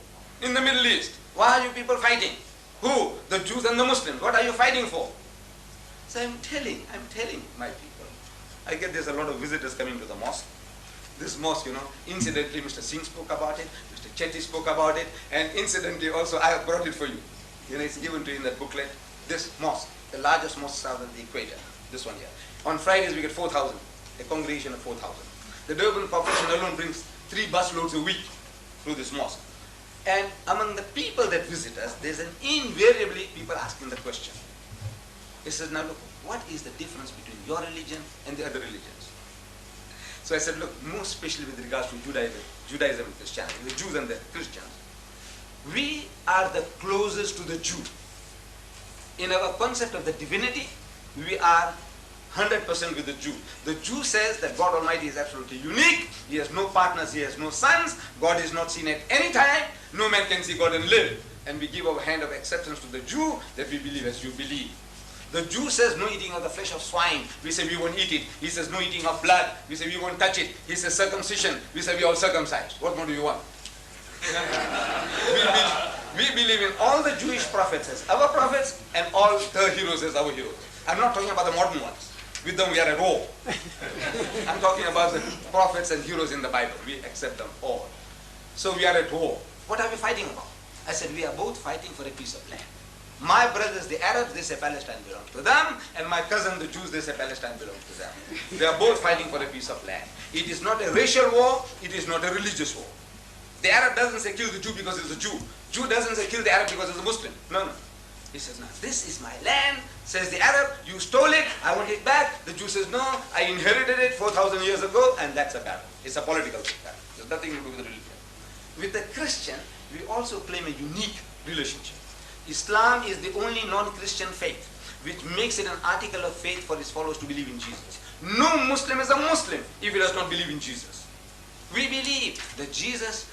in the Middle East? Why are you people fighting? Who? The Jews and the Muslims. What are you fighting for? So I'm telling my people. I get there's a lot of visitors coming to the mosque. This mosque, incidentally Mr. Singh spoke about it, Mr. Chetty spoke about it, and incidentally also I have brought it for you. It's given to you in that booklet. This mosque, the largest mosque south of the equator, this one here. On Fridays we get 4,000, a congregation of 4,000. The Durban population alone brings 3 busloads a week through this mosque. And among the people that visit us, there's invariably people asking the question. He says, now look, what is the difference between your religion and the other religions? So I said, look, most especially with regards to Judaism and Christianity, the Jews and the Christians, we are the closest to the Jew. In our concept of the divinity, we are 100% with the Jew. The Jew says that God Almighty is absolutely unique. He has no partners, he has no sons. God is not seen at any time. No man can see God and live. And we give our hand of acceptance to the Jew that we believe as you believe. The Jew says no eating of the flesh of swine. We say we won't eat it. He says no eating of blood. We say we won't touch it. He says circumcision. We say we all circumcised. What more do you want? we believe in all the Jewish prophets as our prophets and all the heroes as our heroes. I'm not talking about the modern ones. With them we are at war. I'm talking about the prophets and heroes in the Bible. We accept them all. So we are at war. What are we fighting about? I said we are both fighting for a piece of land. My brothers, the Arabs, they say Palestine belongs to them, and my cousin, the Jews, they say Palestine belongs to them. They are both fighting for a piece of land. It is not a racial war, it is not a religious war. The Arab doesn't say kill the Jew because he's a Jew. Jew doesn't say kill the Arab because he's a Muslim. No. He says, no, this is my land, says the Arab, you stole it, I want it back. The Jew says, no, I inherited it 4,000 years ago, and that's a battle. It's a political battle. There's nothing to do with religion. With the Christian, we also claim a unique relationship. Islam is the only non-Christian faith which makes it an article of faith for its followers to believe in Jesus. No Muslim is a Muslim if he does not believe in Jesus. We believe that Jesus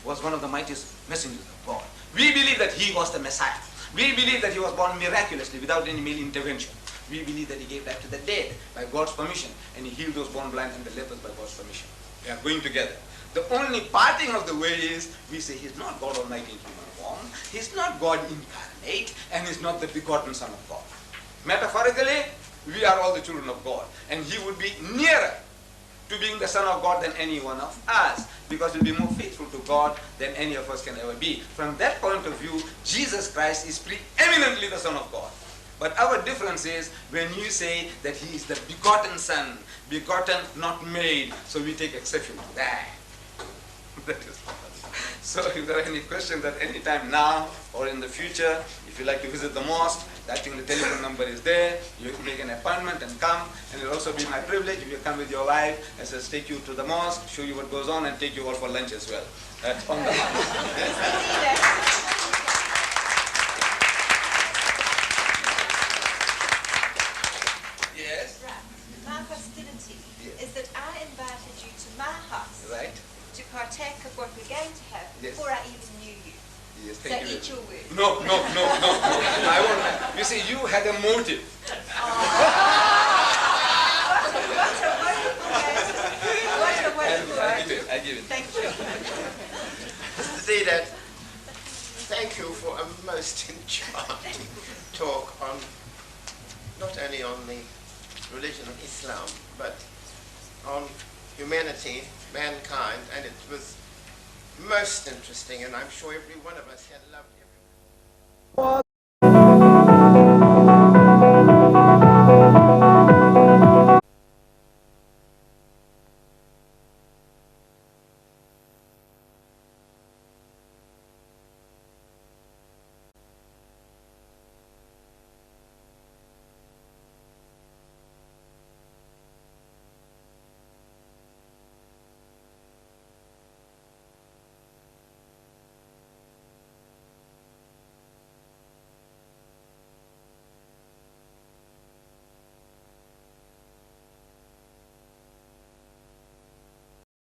was one of the mightiest messengers of God. We believe that he was the Messiah. We believe that he was born miraculously without any male intervention. We believe that he gave life to the dead by God's permission, and he healed those born blind and the lepers by God's permission. We are going together. The only parting of the way is we say he's not God Almighty in human form, he's not God incarnate, and he's not the begotten Son of God. Metaphorically, we are all the children of God, and he would be nearer to being the Son of God than any one of us, because he'll be more faithful to God than any of us can ever be. From that point of view, Jesus Christ is preeminently the Son of God. But our difference is when you say that he is the begotten Son, begotten, not made, so we take exception to that. That is all. So if there are any questions at any time now or in the future, if you like to visit the mosque, I think the telephone number is there. You can make an appointment and come, and it will also be my privilege if you come with your wife, and says take you to the mosque, show you what goes on, and take you all for lunch as well. That's on the Yes? My hostility is that I invited you to my house. Right. To partake of what we're going to have before I even knew you. Yes, so thank you. eat your words. No. I won't. You see, you had a motive. What a wonderful person. What a wonderful person. I give it. Thank you. Mr.Deedat, thank you for a most enchanting talk on, not only on the religion of Islam, but on humanity, mankind, and it was most interesting, and I'm sure every one of us had loved it.